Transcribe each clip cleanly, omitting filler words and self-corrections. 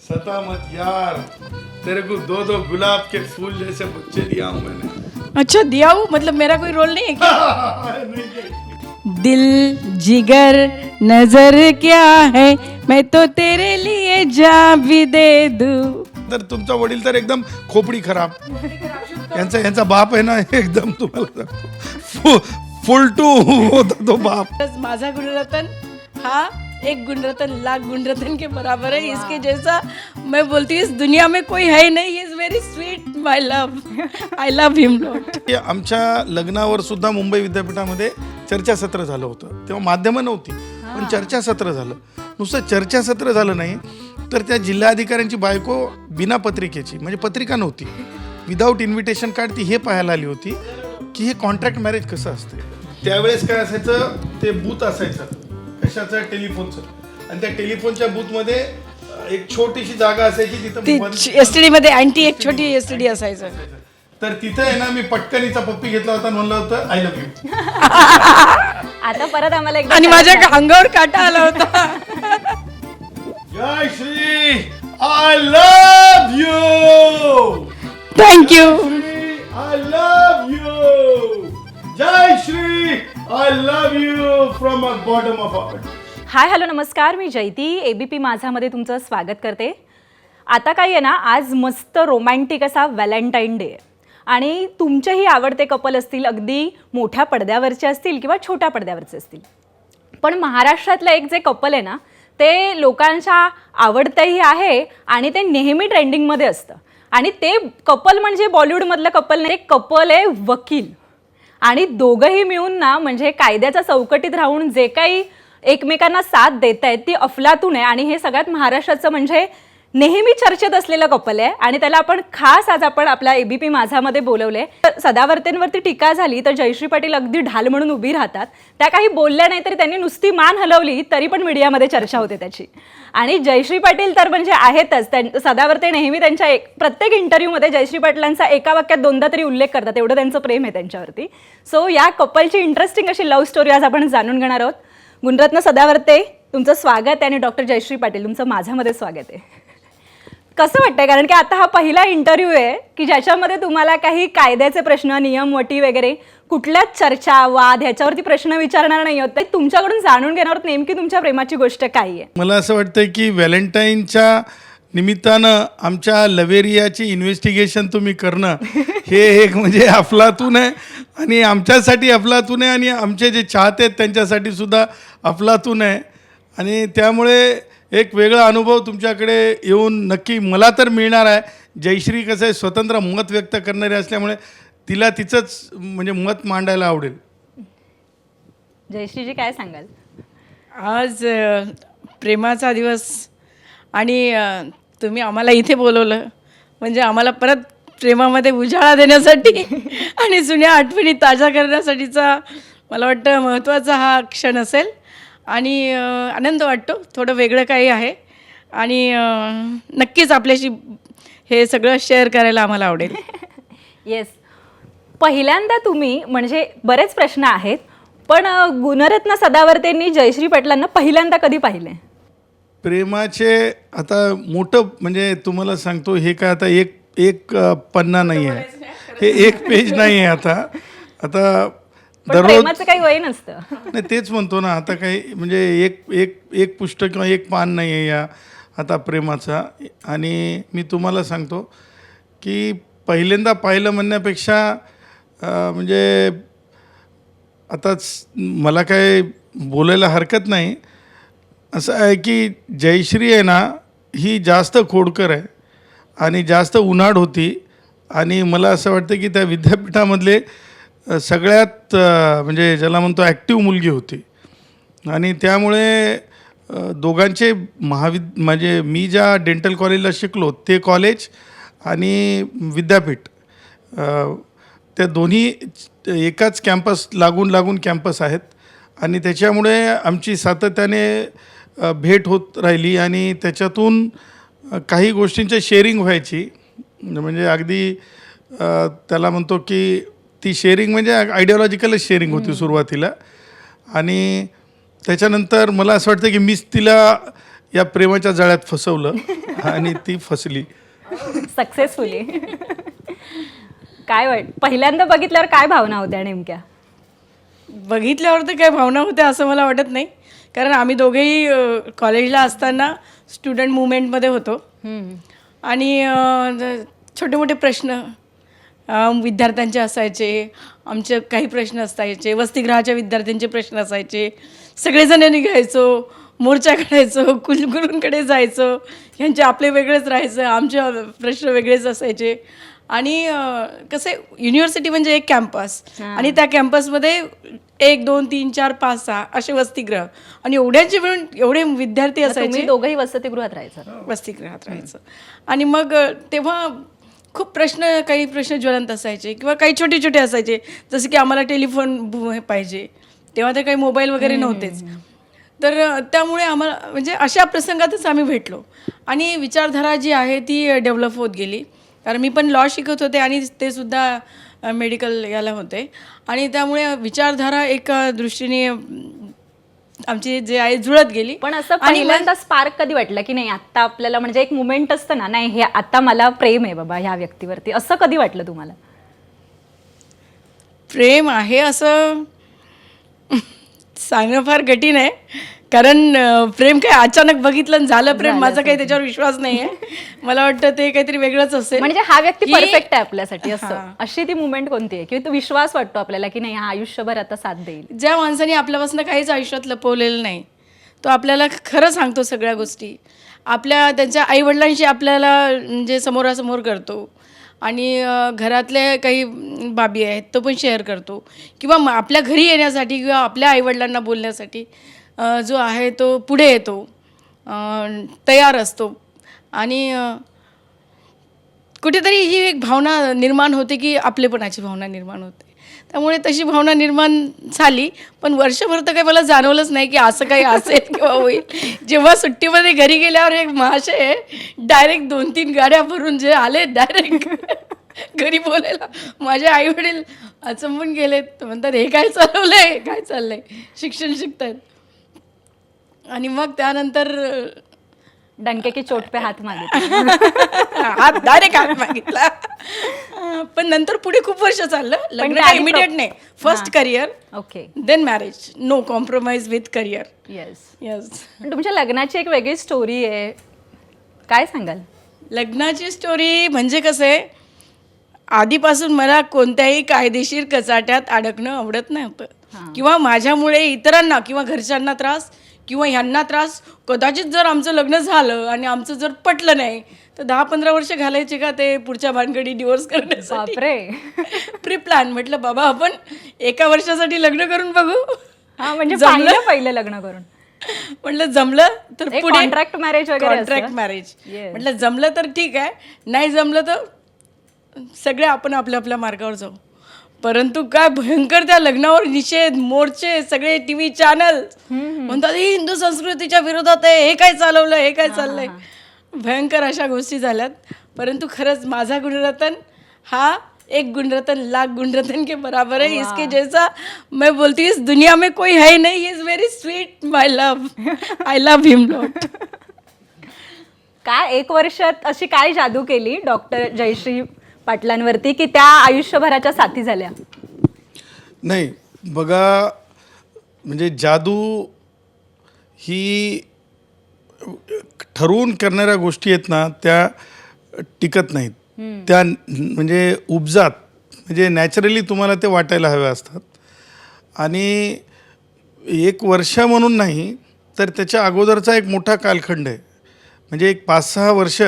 सता मत यार, तेरे को दो दो गुलाब के फूल जैसे बच्चे दिया हूं मैंने। अच्छा दिया हूँ, मतलब मेरा कोई रोल नहीं है क्या? नहीं। दिल जिगर नजर क्या है, मैं तो तेरे लिए जान भी दे दूं. तर तुमचा वडील तर एकदम खोपडी खराब, यांचा बाप आहे ना एकदम तुम्हाला सांगतो फुल टू होता तो बाप. माझा गुणरत्न हा एक गुणरत्न लाख गुणरत्न के बराबर है. इसके जैसा मैं बोलती हूँ इस दुनिया में कोई है ही नहीं. Is very sweet my love. I love him lot. आमच्या लग्नावर सुद्धा मुंबई विद्यापीठामध्ये चर्चासत्र झालं होतं. तेव्हा माध्यमं नव्हती, पण चर्चासत्र झालं. नुसतं चर्चासत्र झालं नाही तर त्या जिल्हाधिकाऱ्यांची बायको बिना पत्रिकेची, म्हणजे पत्रिका नव्हती, विदाऊट इन्व्हिटेशन कार्ड, ती हे पाहायला आली होती की हे कॉन्ट्रॅक्ट मॅरेज कसं असते. त्यावेळेस काय असायचं, ते बूथ असायचं कशाचं, टेलिफोनचं, आणि त्या टेलिफोनच्या बूथमध्ये एक छोटीशी जागा असायची, तिथं एसटीडी मध्ये अँटी एक छोटी एसटीडी असायचं. तर तिथं आहे ना, मी पटकनीचा पप्पी घेतला होता, म्हणलं होतं आय लव्ह यू. आता परत आम्हाला एकदा आणि माझ्या अंगावर काटा आला होता. जय Shri I love you. Thank you. I love you. जय Shri I love you from a bottom of heart. Hi hello नमस्कार, मी जयती एबीपी माझामध्ये तुमचं स्वागत करते. आता काय आहे ना, आज मस्त रोमॅन्टिक असा व्हॅलेंटाईन डे आहे आणि तुमचेही आवडते कपल असतील, अगदी मोठ्या पडद्यावरचे असतील किंवा छोट्या पडद्यावरचे असतील, पण महाराष्ट्रातलं एक जे कपल आहे ना, ते लोकांच्या आवडतंही आहे आणि ते नेहमी ट्रेंडिंगमध्ये असतं. आणि ते कपल म्हणजे बॉलिवूडमधलं कपल नाही, ते कपल आहे वकील. आणि दोघंही मिळून ना, म्हणजे कायद्याच्या चौकटीत राहून जे काही एकमेकांना साथ देत आहेत ती अफलातून आहे. आणि हे सगळ्यात महाराष्ट्राचं म्हणजे नेहमी चर्चेत असलेलं कपल आहे आणि त्याला आज आपण आपल्या एबीपी माझामध्ये बोलवले. सदावर्तेंवरती टीका झाली तर जयश्री पाटील अगदी ढाल म्हणून उभी राहतात. त्या काही बोलल्या नाही तरी त्यांनी नुसती मान हलवली तरी पण मीडियामध्ये चर्चा होते त्याची. आणि जयश्री पाटील तर म्हणजे आहेतच. सदावर्ते नेहमी त्यांच्या प्रत्येक इंटरव्ह्यूमध्ये जयश्री पाटलांचा एका वाक्यात दोनदा तरी उल्लेख करतात, एवढं त्यांचं प्रेम आहे त्यांच्यावरती. सो या कपलची इंटरेस्टिंग अशी लव्ह स्टोरी आज आपण जाणून घेणार आहोत. गुणरत्न सदावर्ते तुमचं स्वागत आहे आणि डॉक्टर जयश्री पाटील तुमचं माझ्यामध्ये स्वागत आहे. कसं वाटतंय, कारण की आता हा पहिला इंटरव्ह्यू आहे की ज्याच्यामध्ये तुम्हाला काही कायद्याचे प्रश्न, नियम, वटी वगैरे कुठल्याच चर्चा, वाद ह्याच्यावरती प्रश्न विचारणार नाही होत. तुमच्याकडून जाणून घेणार आहोत नेमकी तुमच्या प्रेमाची गोष्ट काय आहे. मला असं वाटतंय की व्हॅलेंटाईनच्या निमित्तानं आमच्या लवेरियाची इन्व्हेस्टिगेशन तुम्ही करणं हे एक म्हणजे अफलातून आहे आणि आमच्यासाठी अफलातून आहे आणि आमचे जे चाहते आहेत त्यांच्यासाठी सुद्धा अफलातून आहे. आणि त्यामुळे एक वेगळा अनुभव तुमच्याकडे येऊन नक्की मला तर मिळणार आहे. जयश्री कसं आहे, स्वतंत्र मत व्यक्त करणारी असल्यामुळे तिला तिचंच म्हणजे मत मांडायला आवडेल. जयश्रीजी काय सांगाल? आज प्रेमाचा दिवस आणि तुम्ही आम्हाला इथे बोलवलं म्हणजे आम्हाला परत प्रेमामध्ये उजाळा देण्यासाठी आणि जुन्या आठवणी ताज्या करण्यासाठीचा मला वाटतं महत्त्वाचा हा क्षण असेल. आणि आनंद वाटतो, थोडं वेगळं काही आहे आणि नक्कीच आपल्याशी हे सगळं शेअर करायला आम्हाला आवडेल. येस, पहिल्यांदा तुम्ही म्हणजे बरेच प्रश्न आहेत, पण गुणरत्न सदावर्तेंनी जयश्री पाटलांना पहिल्यांदा कधी पाहिले? प्रेमाचे आता मोठं म्हणजे तुम्हाला सांगतो, हे काय आता एक पन्ना नाही आहे, हे एक पेज नाही आहे. आता प्रेमाचं काही वय नसतं. नाही, तेच म्हणतो ना, आता काही म्हणजे एक पुस्तक किंवा एक पान नाही आहे या आता प्रेमाचा. आणि मी तुम्हाला सांगतो की पहिल्यांदा पाहिलं म्हणण्यापेक्षा म्हणजे आताच मला काय बोलायला हरकत नाही. असं आहे की जयश्री आहे ना, ही जास्त खोडकर आहे आणि जास्त उन्हाळ होती. आणि मला असं वाटतं की त्या विद्यापीठामधले सगळ्यात म्हणजे ज्याला म्हणतो ॲक्टिव्ह मुलगी होती. आणि त्यामुळे दोघांचे म्हणजे मी ज्या डेंटल कॉलेजला शिकलो ते कॉलेज आणि विद्यापीठ त्या दोन्ही एकाच कॅम्पस लागून कॅम्पस आहेत. आणि त्याच्यामुळे आमची सातत्याने भेट होत राहिली आणि त्याच्यातून काही गोष्टींची शेअरिंग व्हायची. म्हणजे अगदी त्याला म्हणतो की ती शेअरिंग म्हणजे आयडिओलॉजिकलच शेअरिंग होती सुरुवातीला. आणि त्याच्यानंतर मला असं वाटतं की मीच तिला या प्रेमाच्या जाळ्यात फसवलं आणि ती फसली. सक्सेसफुली. काय पहिल्यांदा बघितल्यावर काय भावना होत्या नेमक्या? बघितल्यावर तर काय भावना होत्या असं मला वाटत नाही, कारण आम्ही दोघेही कॉलेजला असताना स्टुडंट मुवमेंटमध्ये होतो. आणि छोटे मोठे प्रश्न विद्यार्थ्यांचे असायचे, आमचे काही प्रश्न असायचे, वसतिगृहाच्या विद्यार्थ्यांचे प्रश्न असायचे. सगळेजण निघायचो, मोर्चा काढायचो, कुलगुरूंकडे जायचो. ह्यांचे आपले वेगळेच राहायचं, आमचे प्रश्न वेगळेच असायचे. आणि कसं युनिव्हर्सिटी म्हणजे एक कॅम्पस, आणि त्या कॅम्पसमध्ये 1 2 3 4 5 6 असे वसतिगृह, आणि एवढ्यांचे मिळून एवढे विद्यार्थी असायचे. दोघंही वसतिगृहात राहायचं? वसतिगृहात राहायचं. आणि मग तेव्हा खूप काही प्रश्न ज्वलंत असायचे, किंवा काही छोटे छोटे असायचे, जसं की आम्हाला टेलिफोन पाहिजे. तेव्हा तर काही मोबाईल वगैरे नव्हतेच. तर त्यामुळे आम्हाला म्हणजे अशा प्रसंगातच आम्ही भेटलो, आणि विचारधारा जी आहे ती डेव्हलप होत गेली. कारण मी पण लॉ शिकत होते आणि ते सुद्धा मेडिकल याला होते, आणि त्यामुळे विचारधारा एका दृष्टीने आमची जे आहे जुळत गेली. पण असं पहिल्यांदा स्पार्क कधी वाटलं की नाही आता आपल्याला, म्हणजे एक मुमेंट असतं ना, नाही हे आता मला प्रेम आहे बाबा ह्या व्यक्तीवरती, असं कधी वाटलं तुम्हाला? प्रेम आहे असं सांगणं फार कठीण आहे, कारण प्रेम काय अचानक बघितलं आणि झालं प्रेम, माझा काही त्याच्यावर विश्वास नाही आहे. मला वाटतं ते काहीतरी वेगळंच असेल. म्हणजे हा व्यक्ती परफेक्ट आहे आपल्यासाठी, असं अशी ती मुमेंट कोणती आहे की तो विश्वास वाटतो आपल्याला की नाही हा आयुष्यभर आता साथ देईल? ज्या माणसाने आपल्यापासून काहीच आयुष्यात लपवलेलं नाही, तो आपल्याला खरं सांगतो सगळ्या गोष्टी. त्यांच्या आईवडिलांशी आपल्याला म्हणजे समोरासमोर करतो, आणि घरातले काही बाबी आहेत तो पण शेअर करतो, किंवा आपल्या घरी येण्यासाठी किंवा आपल्या आईवडिलांना बोलण्यासाठी जो आहे तो पुढे येतो, तयार असतो. आणि कुठेतरी ही एक भावना निर्माण होते की आपलेपणाची भावना निर्माण होते. त्यामुळे तशी भावना निर्माण झाली, पण वर्षभर तर काही मला जाणवलंच नाही की असं काही असेल किंवा होईल. जेव्हा सुट्टीमध्ये घरी गेल्यावर एक महाशय डायरेक्ट 2-3 गाड्या भरून जे आले डायरेक्ट घरी बोलायला, माझे आईवडील अचंबून गेलेत. म्हणतात हे काय चालवलंय, काय चाललंय, शिक्षण शिकतायत. आणि मग त्यानंतर डंके की चोट पे हात मागितला. हात डायरेक्ट हात मागितला. पण नंतर पुढे खूप वर्ष चाललं. लग्न इमिडिएट नाही, first career, okay, then marriage, no compromise with career. Yes. तुमच्या लग्नाची एक वेगळी स्टोरी आहे, काय सांगाल? लग्नाची स्टोरी म्हणजे कसं आहे, आधीपासून मला कोणत्याही कायदेशीर कचाट्यात अडकणं आवडत नव्हतं, किंवा माझ्यामुळे इतरांना किंवा घरच्यांना त्रास किंवा ह्यांना त्रास. कदाचित जर आमचं लग्न झालं आणि आमचं जर पटलं नाही तर 10-15 वर्ष घालायचे का ते पुढच्या भानगडी डिवोर्स करण्यासाठी? Pre plan. म्हटलं बाबा आपण 1 वर्षासाठी लग्न करून बघू. म्हणजे जमलं पहिलं लग्न करून. म्हटलं जमलं तर पुढे कॉन्ट्रॅक्ट मॅरेज वगैरे. Contract marriage. म्हटलं जमलं तर ठीक आहे, नाही जमलं तर सगळे आपण आपल्या मार्गावर जाऊ. परंतु काय भयंकर त्या लग्नावर निषेध, मोर्चे, सगळे TV चॅनल म्हणतात ही हिंदू संस्कृतीच्या विरोधात आहे, हे काय चालवलं, हे काय चाललंय. भयंकर अशा गोष्टी झाल्यात. परंतु खरंच माझा गुणरत्न हा 1 गुणरत्न लाख गुणरत्न के बराबर है. इसके जैसा मैं बोलती हूँ इस दुनिया में कोई है ही नहीं. He is very sweet my love. I love him lot. काय 1 वर्षात अशी काय जादू केली डॉक्टर जयश्री पाटलांवरती की त्या आयुष्यभराच्या साथी झाल्या? नाही बघा, म्हणजे जादू ही ठरवून करणाऱ्या गोष्टी आहेत ना, त्या टिकत नाहीत. त्या म्हणजे उपजात, म्हणजे नॅचरली तुम्हाला ते वाटायला हवे असतात. आणि 1 वर्ष म्हणून नाही तर त्याच्या अगोदरचा एक मोठा कालखंड आहे. म्हणजे एक 5-6 वर्ष.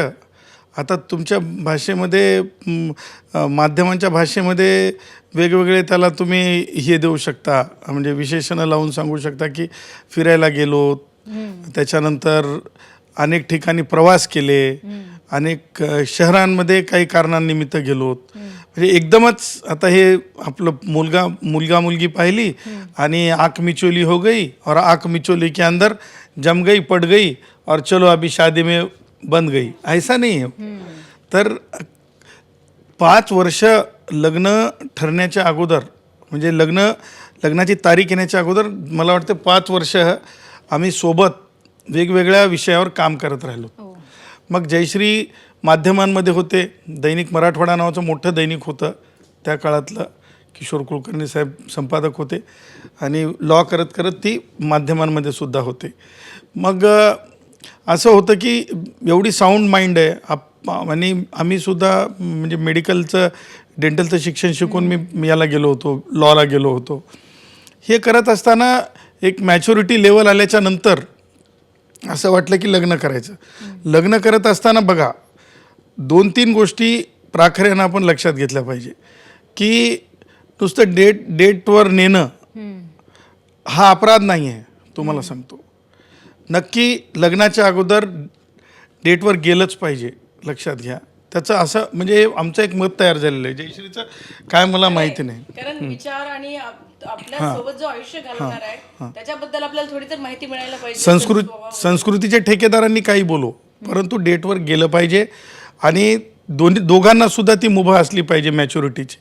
आता तुमच्या भाषेमध्ये, माध्यमांच्या भाषेमध्ये वेगवेगळे त्याला तुम्ही हे देऊ शकता, म्हणजे विशेषणं लावून सांगू शकता की फिरायला गेलो, त्याच्यानंतर अनेक ठिकाणी प्रवास केले, अनेक शहरांमध्ये काही कारणांनिमित्त गेलो. म्हणजे एकदमच आता हे आपलं मुलगा मुलगी पाहिली आणि आँख मिचोली हो गई और आँख मिचोली के अंदर जम गई, पड़ गई और चलो अभी शादी में बन गई, ऐसा नहीं है. तर 5 वर्ष लग्न ठरण्याच्या अगोदर, म्हणजे लग्नाची तारीख येण्याच्या अगोदर मला वाटतं 5 वर्ष आम्ही सोबत वेगवेगळ्या विषयावर काम करत राहिलो. मग जयश्री माध्यमांमध्ये होते. दैनिक मराठवाडा नावाचं मोठं दैनिक होतं त्या काळातलं. किशोर कुलकर्णी साहेब संपादक होते आणि लॉ करत करत ती माध्यमांमध्ये सुद्धा होते. मग असं होतं की एवढी साऊंड माइंड आहे आणि आम्ही सुद्धा म्हणजे मेडिकलचं डेंटलचं शिक्षण शिकून मी याला गेलो होतो, लॉला गेलो होतो. हे करत असताना एक मॅच्युरिटी लेवल आल्याच्या नंतर असं वाटलं की लग्न करायचं. लग्न करत असताना बघा 2-3 गोष्टी प्राखऱ्यानं आपण लक्षात घेतल्या पाहिजे की नुसतं डेटवर नेणं हा अपराध नाही आहे. तुम्हाला सांगतो नक्की लग्नाच्या अगोदर डेटवर गेलंच पाहिजे. लक्षात घ्या. त्याचं असं म्हणजे आमचं एक मत तयार झालेलं आहे. जयश्रीचं काय मला माहिती नाही. कारण विचार आणि आपल्या सोबत जो आयुष्य घालवणार आहे त्याच्याबद्दल आपल्याला थोडी तर माहिती मिळायला पाहिजे. संस्कृतीच्या ठेकेदारांनी काही बोलो परंतु डेटवर गेलं पाहिजे आणि दोघांना सुद्धा ती मुभा असली पाहिजे मॅच्युरिटीची.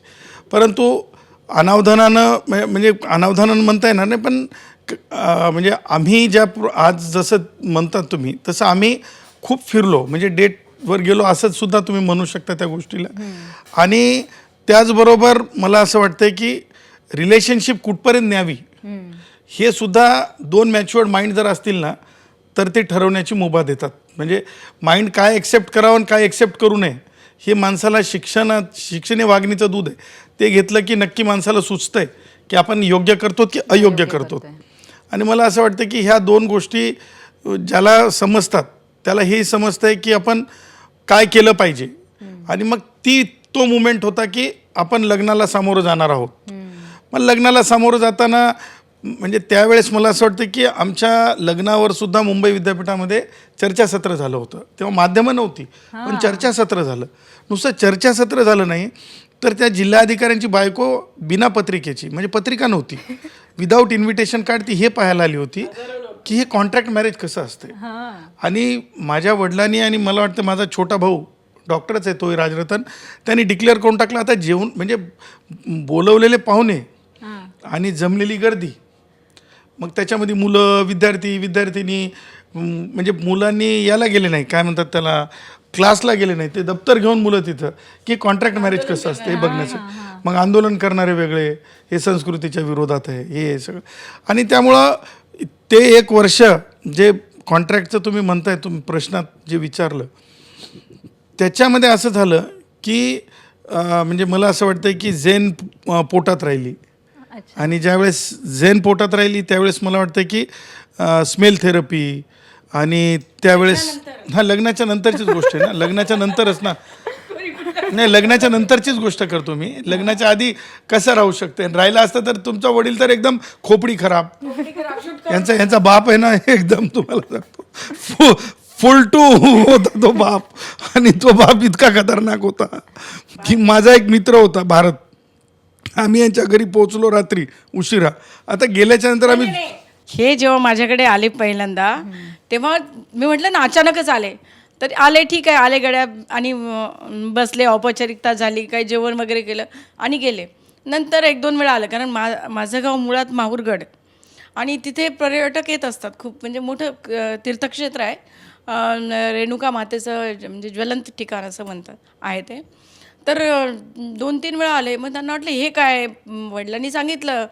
परंतु अनावधानानं म्हणजे अनावधानानं म्हणता येणार नाही पण म्हणजे आम्ही आज जसं म्हणतात तुम्ही तसं आम्ही खूप फिरलो. म्हणजे डेटवर गेलो असंच सुद्धा तुम्ही म्हणू शकता त्या गोष्टीला. आणि त्याचबरोबर मला असं वाटतं की रिलेशनशिप कुठपर्यंत न्यावी हे सुद्धा 2 मॅच्युअर्ड माइंड जर असतील ना तर ते ठरवण्याची मुभा देतात. म्हणजे माइंड काय एक्सेप्ट करावं आणि काय एक्सेप्ट करू नये हे माणसाला शिक्षण हे वागणीचं दूध आहे. ते घेतलं की नक्की माणसाला सुचतंय की आपण योग्य करतो की अयोग्य करतो. आणि मला असं वाटतं की ह्या 2 गोष्टी ज्याला समजतात त्याला हे समजतं आहे की आपण काय केलं पाहिजे. आणि मग तो मुमेंट होता की आपण लग्नाला सामोरं जाणार आहोत. मग लग्नाला सामोरं जाताना म्हणजे त्यावेळेस मला असं वाटतं की आमच्या लग्नावर सुद्धा मुंबई विद्यापीठामध्ये चर्चासत्र झालं होतं. तेव्हा माध्यमं नव्हती पण चर्चासत्र झालं. नुसतं चर्चासत्र झालं नाही तर त्या जिल्हाधिकाऱ्यांची बायको बिना पत्रिकेची म्हणजे पत्रिका नव्हती विदाऊट इन्व्हिटेशन कार्ड ती हे पाहायला आली होती की हे कॉन्ट्रॅक्ट मॅरेज कसं असते. आणि माझ्या वडिलांनी आणि मला वाटतं माझा छोटा भाऊ डॉक्टरच आहे तोही राजरतन त्यांनी डिक्लेअर करून टाकलं आता जेवण म्हणजे बोलवलेले पाहुणे आणि जमलेली गर्दी. मग त्याच्यामध्ये मुलं विद्यार्थिनी म्हणजे मुलांनी याला गेले नाही काय म्हणतात त्याला क्लासला गेले नाही ते दप्तर घेऊन मुलं तिथं की कॉन्ट्रॅक्ट मॅरेज कसं असतं हे बघण्याचं. मग आंदोलन करणारे वेगळे हे संस्कृतीच्या विरोधात आहे हे सगळं. आणि त्यामुळं ते 1 वर्ष जे कॉन्ट्रॅक्टचं तुम्ही म्हणताय तुम्ही प्रश्नात जे विचारलं त्याच्यामध्ये असं झालं की म्हणजे मला असं वाटतं की झेन पोटात राहिली. आणि ज्यावेळेस झेन पोटात राहिली त्यावेळेस मला वाटतं की स्मेल थेरपी आणि त्यावेळेस लग्नाच्या नंतरचीच गोष्ट आहे ना लग्नाच्या नंतरच ना नाही लग्नाच्या नंतरचीच गोष्ट करतो मी. लग्नाच्या आधी कसं राहू शकते राहिलं असतं तर तुमचा वडील तर एकदम खोपडी खराब यांचा बाप आहे ना एकदम तुम्हाला सांगतो फुल टू होता तो बाप. आणि तो बाप इतका खतरनाक होता की माझा एक मित्र होता भारत. आम्ही यांच्या घरी पोहोचलो रात्री उशिरा. आता गेल्याच्या नंतर आम्ही हे जेव्हा माझ्याकडे आले पहिल्यांदा तेव्हा मी म्हटलं ना अचानकच आले तर आले ठीक आहे आले गड्या आणि बसले औपचारिकता झाली काही जेवण वगैरे केलं आणि गेले. नंतर 1-2 वेळा आलं कारण माझं गाव मुळात माहूरगड आणि तिथे पर्यटक येत असतात खूप म्हणजे मोठं तीर्थक्षेत्र आहे. रेणुका मातेचं म्हणजे ज्वलंत ठिकाण असं म्हणतात आहे ते. तर 2-3 वेळा आले मग त्यांना वाटलं हे काय वडिलांनी सांगितलं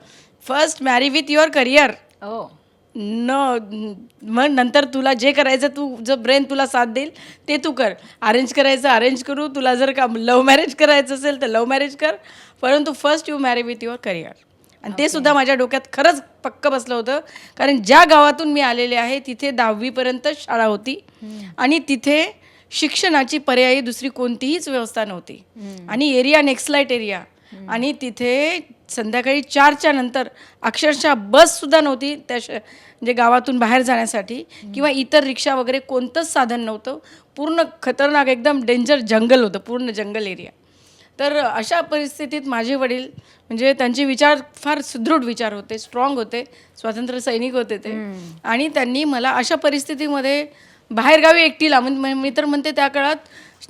फर्स्ट मॅरी विथ युअर करिअर मग नंतर तुला जे करायचं तू जो ब्रेन तुला साथ देईल ते तू कर. अरेंज करायचं अरेंज करू तुला जर का लव्ह मॅरेज करायचं असेल तर लव्ह मॅरेज कर परंतु first you marry with your career. आणि ते सुद्धा माझ्या डोक्यात खरंच पक्क बसलं होतं कारण ज्या गावातून मी आलेले आहे तिथे 10वीपर्यंत शाळा होती आणि तिथे शिक्षणाची पर्यायी दुसरी कोणतीहीच व्यवस्था नव्हती. आणि एरिया नेक्स्लाइट एरिया आणि तिथे संध्याकाळी 4च्या नंतर अक्षरशः बससुद्धा नव्हती त्या म्हणजे गावातून बाहेर जाण्यासाठी किंवा इतर रिक्षा वगैरे कोणतंच साधन नव्हतं. पूर्ण खतरनाक एकदम डेंजर जंगल होतं पूर्ण जंगल एरिया. तर अशा परिस्थितीत माझे वडील म्हणजे त्यांचे विचार फार सुदृढ विचार होते स्ट्रॉंग होते स्वातंत्र्य सैनिक होते ते. आणि त्यांनी मला अशा परिस्थितीमध्ये बाहेरगावी एकटीला म्हणजे मी तर म्हणते त्या काळात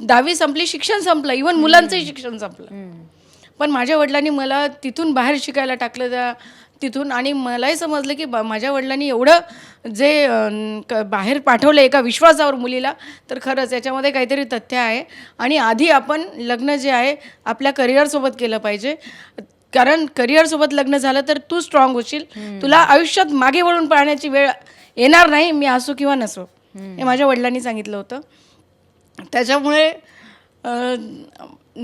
10वी संपली शिक्षण संपलं इव्हन मुलांचंही शिक्षण संपलं पण माझ्या वडिलांनी मला तिथून बाहेर शिकायला टाकलं तिथून. आणि मलाही समजलं की माझ्या वडिलांनी एवढं जे बाहेर पाठवलं एका विश्वासावर मुलीला, तर खरंच याच्यामध्ये काहीतरी तथ्य आहे. आणि आधी आपण लग्न जे आहे आपल्या करिअरसोबत केलं पाहिजे, कारण करिअरसोबत लग्न झालं तर तू स्ट्रॉंग होशील, तुला आयुष्यात मागे वळून पाहण्याची वेळ येणार नाही, मी असो किंवा नसो. हे माझ्या वडिलांनी सांगितलं होतं. त्याच्यामुळे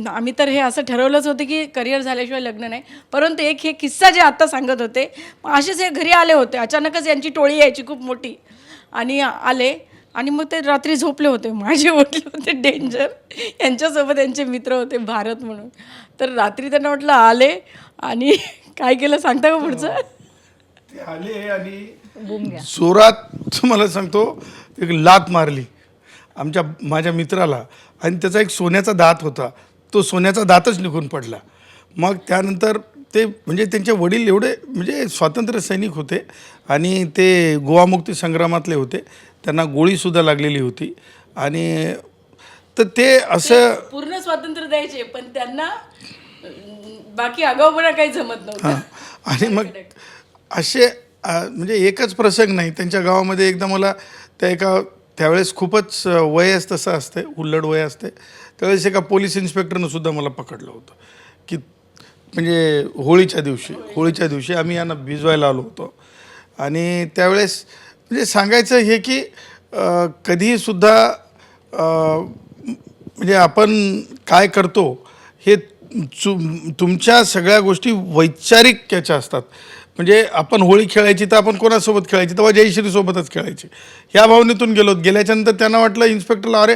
आम्ही तर हे असं ठरवलंच होतं की करिअर झाल्याशिवाय लग्न नाही. परंतु एक हे किस्सा जे आत्ता सांगत होते, असेच हे घरी आले होते, अचानकच यांची टोळी यायची खूप मोठी, आणि आले आणि मग ते रात्री झोपले होते. माझे वडील होते डेंजर, यांच्यासोबत यांचे मित्र होते भारत म्हणून. तर रात्री त्यांना म्हटलं आले आणि काय केलं सांगता का पुढचं? ते आले आणि जोरात तुम्हाला सांगतो एक लात मारली माझ्या मित्राला, आणि त्याचा एक सोन्याचा दात होता, तो सोन्याचा दातच निघून पडला. मग त्यानंतर ते म्हणजे त्यांचे वडील एवढे म्हणजे स्वातंत्र्य सैनिक होते आणि ते गोवामुक्ती संग्रामातले होते, त्यांना गोळीसुद्धा लागलेली होती. आणि तर ते असं पूर्ण स्वातंत्र्य द्यायचे, पण त्यांना बाकी आगाऊपणा काही जमत नव्हतं. आणि मग असे म्हणजे एकच प्रसंग नाही त्यांच्या गावामध्ये. एकदा मला त्यावेळेस खूपच वयच तसं असते, हुल्लड वय असते, त्यावेळेस एका पोलीस इन्स्पेक्टरनं सुद्धा मला पकडलं होतं की म्हणजे होळीच्या दिवशी आम्ही यांना भिजवायला आलो होतो. आणि त्यावेळेस म्हणजे सांगायचं हे की कधीसुद्धा म्हणजे आपण काय करतो हे तुमच्या सगळ्या गोष्टी वैचारिक याच्या असतात. म्हणजे आपण होळी खेळायची तर आपण कोणासोबत खेळायची, तेव्हा जयश्रीसोबतच खेळायची, ह्या भावनेतून गेल्याच्यानंतर त्यांना वाटलं इन्स्पेक्टरला, अरे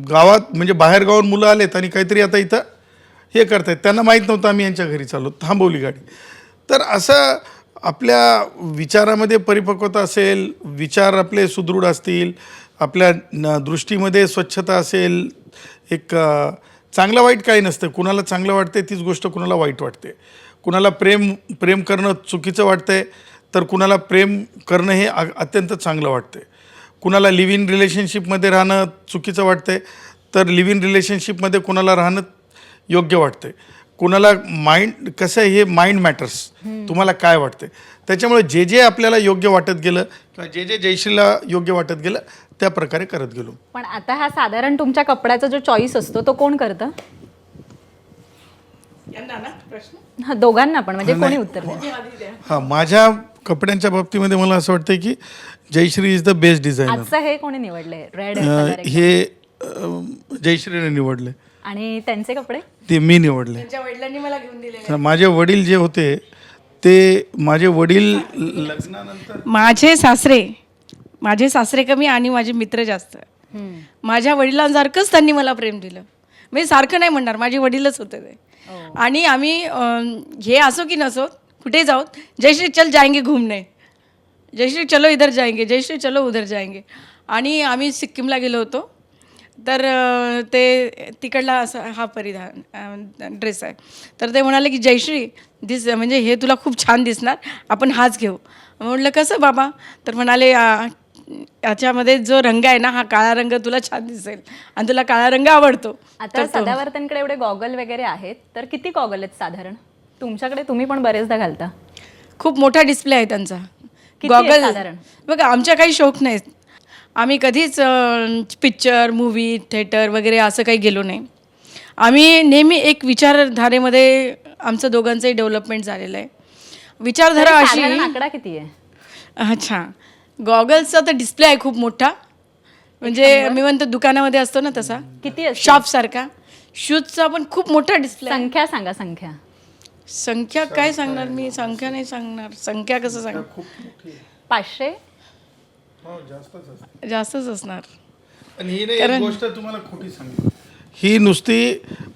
गावात म्हणजे बाहेर गावात मुलं आलेत आणि काहीतरी आता इथं हे करतायत. त्यांना माहीत नव्हतं आम्ही यांच्या घरी चाललो, थांबवली गाडी. तर असं आपल्या विचारामध्ये परिपक्वता असेल, विचार आपले सुदृढ असतील, आपल्या दृष्टीमध्ये स्वच्छता असेल, एक चांगलं वाईट काही नसतं. कुणाला चांगलं वाटते तीच गोष्ट कुणाला वाईट वाटते. कुणाला प्रेम करणं चुकीचं वाटतंय, तर कुणाला प्रेम करणं हे अत्यंत चांगलं वाटते. कुणाला लिव्ह इन रिलेशनशिपमध्ये राहणं चुकीचं वाटतंय, तर लिव्ह इन रिलेशनशिपमध्ये कुणाला राहणं योग्य वाटते. कुणाला माइंड कसं आहे, हे माइंड मॅटर्स. तुम्हाला काय वाटते, त्याच्यामुळे जे आपल्याला योग्य वाटत गेलं किंवा जे जयश्रीला योग्य वाटत गेलं त्या प्रकारे करत गेलो. पण आता हा साधारण तुमच्या कपड्याचा जो चॉईस असतो तो कोण करतं? यांना ना प्रश्न दोघांना पण, म्हणजे कोणी उत्तर द्या. हां, माझ्या कपड्यांच्या बाबतीमध्ये मला असं वाटतं की Jayashree is the best designer. आजचं हे कोणी निवडले? रेड हे जयश्रीने निवडले आणि त्यांचे कपडे ते मी निवडले. त्यांच्या वडिलांनी मला घेऊन दिले. माझे वडील जे होते ते माझे वडील लग्नानंतर माझे सासरे कमी आणि माझे मित्र जास्त. माझ्या वडिलांसारखंच त्यांनी मला प्रेम दिलं. मी सारखं नाही म्हणणार, माझे वडीलच होते ते. आणि आम्ही हे असो की नसो कुठे जाऊ, जयश्री चल जाएंगे घूमने, जयश्री चलो इधर जाएंगे, जयश्री चलो उधर जाएंगे. आणि आम्ही सिक्कीमला गेलो होतो, तर ते तिकडला असा हा परिधान ड्रेस आहे. तर ते म्हणाले की जयश्री म्हणजे हे तुला खूप छान दिसणार, आपण हाच घेऊ. म्हटलं कसं बाबा? तर म्हणाले याच्यामध्ये जो रंग आहे ना, हा काळा रंग तुला छान दिसेल आणि तुला काळा रंग आवडतो. आता सदावर्तनकडे एवढे गॉगल वगैरे आहेत, तर किती गॉगल आहेत साधारण तुमच्याकडे? तुम्ही पण बरेचदा घालता. खूप मोठा डिस्प्ले आहे त्यांचा गॉगल साधारण. बघा, आमच्या काही शौक नाहीत. आम्ही कधीच पिक्चर, मूवी, थिएटर वगैरे असं काही गेलो नाही. आम्ही नेहमी एक विचारधारेमध्ये आमचं दोघांचंही डेव्हलपमेंट झालेलं आहे. विचारधारा अशी. आकडा किती आहे? अच्छा, गॉगल्सचा तर डिस्प्ले आहे खूप मोठा, म्हणजे मी म्हणतो दुकानामध्ये असतो ना तसा, किती असतो? शॉपसारखा. शूजचा पण खूप मोठा डिस्प्ले. संख्या सांगा. संख्या काय सांगणार मी? संख्या नाही सांगणार. संख्या कसं सांगणार? 500 जास्तच असणार. आणि ही नाही एक गोष्ट तुम्हाला खोटी सांगतो, ही नुसती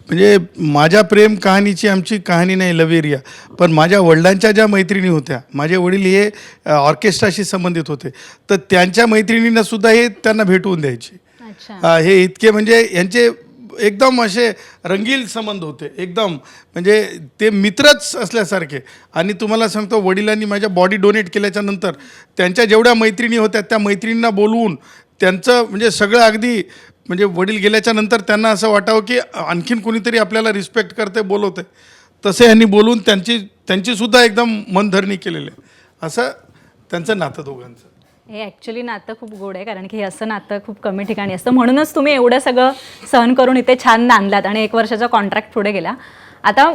म्हणजे माझ्या प्रेम कहाणीची आमची कहाणी नाही लवेरिया, पण माझ्या वडिलांच्या ज्या मैत्रिणी होत्या, माझे वडील हे ऑर्केस्ट्राशी संबंधित होते, तर त्यांच्या मैत्रिणींना सुद्धा हे त्यांना भेटवून द्यायचे. हे इतके म्हणजे यांचे एकदम असे रंगील संबंध होते, एकदम म्हणजे ते मित्रच असल्यासारखे. आणि तुम्हाला सांगतो, वडिलांनी माझ्या बॉडी डोनेट केल्याच्या नंतर त्यांच्या जेवढ्या मैत्रिणी होत्या त्या मैत्रिणींना बोलवून त्यांचं म्हणजे सगळं अगदी म्हणजे वडील गेल्याच्या नंतर त्यांना असं वाटावं की आणखीन कोणीतरी आपल्याला रिस्पेक्ट करते, बोलवते. तसे यांनी बोलून त्यांची सुद्धा एकदम मनधरणी केलेली आहे. असं त्यांचं नातं दोघांचं. हे ॲक्च्युली नातं खूप गोड आहे, कारण की हे असं नातं खूप कमी ठिकाणी असतं. म्हणूनच तुम्ही एवढं सगळं सहन करून इथे छान नांदलात आणि 1 वर्षाचा कॉन्ट्रॅक्ट पुढे गेला. आता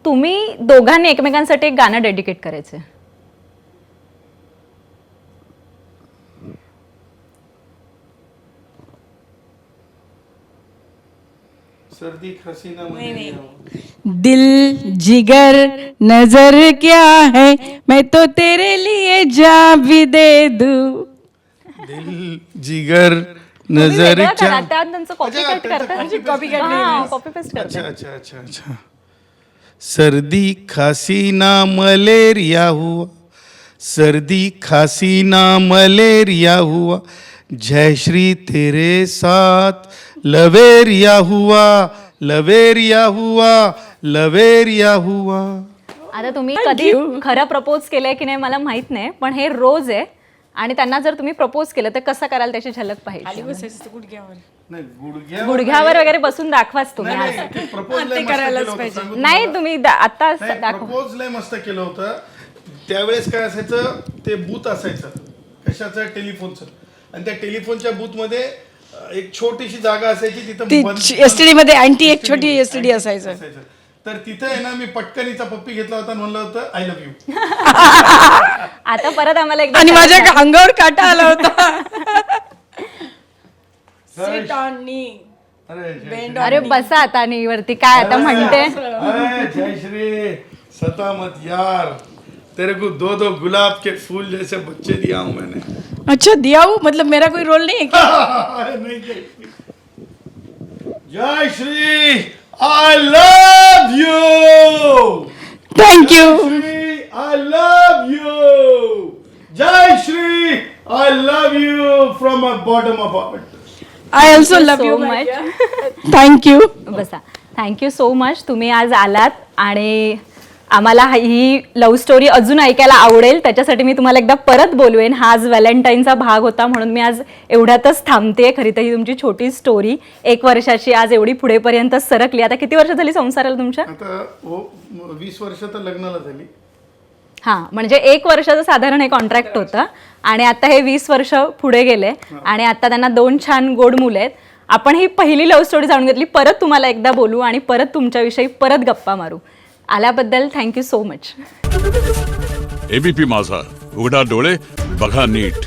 तुम्ही दोघांनी एकमेकांसाठी एक गाणं डेडिकेट करायचं. सर्दी खसीना दिल जिगर नजर क्या है, मैं तो तेरे लिए जान भी दे दूं. दिल जिगर नजर वेगळं क्या. करा, त्यात त्यांचं कॉपी अच्छा, कट त्यांचं करतात. copy cut हां, copy paste करतात. अच्छा अच्छा अच्छा अच्छा. सर्दी खांसी ना मलेरिया हुआ, सर्दी खांसी ना मलेरिया हुआ, जय श्री तेरे साथ लवेरिया हुआ, लवेरिया हुआ, लवेरिया हुआ. आता तुम्ही कधी खरं प्रपोज केलंय की नाही मला माहित नाही, पण हे रोज आहे आणि त्यांना जर तुम्ही प्रपोज केलं तर कसं कराल त्याची झलक पाहिजे. नाही गुडघ्या गुडघ्यावर वगैरे बसून दाखवाच तुम्ही आज. नाही तुम्ही आता दाखवा. प्रपोज लय मस्त केलं होतं. त्यावेळेस काय असायचं, ते बूथ असायचं कशाचं, टेलिफोनचं, आणि त्या टेलिफोनच्या बूथ मध्ये एक छोटीशी जागा असायची, ती तिथं एसटीडी मध्ये अँटी एक छोटी एसटीडी असायचं. तर तिथे आहे ना, मी पटकनीचा पप्पी घेतला होता आणि म्हणलं होतं आय लव्ह यू. आता परत आम्हाला एकदा आणि माझ्या अंगावर काटा आला होता. Sit on knee. Bend on अरे बसा आता नी वरती काय आता म्हणते. अरे जय श्री सता मत यार, तेरे को 2 गुलाब के फूल जैसे बच्चे दिया हूं मैंने. अच्छा दिया हूँ, मतलब मेरा कोई रोल नहीं है क्या? अरे नहीं जय Shri I love you. Thank you. Shri, I love you. Jai Shri, I love you from the bottom of our heart. I also love so you much. Thank you. बसा. Thank you so much. तुम्ही आज आलात आणि आम्हाला ही love story अजून ऐकायला आवडेल, त्याच्यासाठी मी तुम्हाला एकदा परत बोलवेन. हा आज व्हॅलेंटाईनचा भाग होता म्हणून मी आज एवढ्यातच थांबते. खरी तर ही तुमची छोटी स्टोरी 1 वर्षाची आज एवढी पुढेपर्यंत सरकली. आता किती वर्ष झाली संसाराला तुमच्या? आता 20 वर्ष तर लग्नाला झाली. हां, म्हणजे 1 वर्षाचं साधारण हे कॉन्ट्रॅक्ट होतं आणि आता हे 20 वर्ष पुढे गेले आणि आता त्यांना 2 छान गोड मुलं आहेत. आपण ही पहिली लव्ह स्टोरी जाणून घेतली. परत तुम्हाला एकदा बोलू आणि परत तुमच्याविषयी परत गप्पा मारू. आल्याबद्दल थँक्यू सो मच. एबीपी माझा, उघडा डोळे बघा नीट.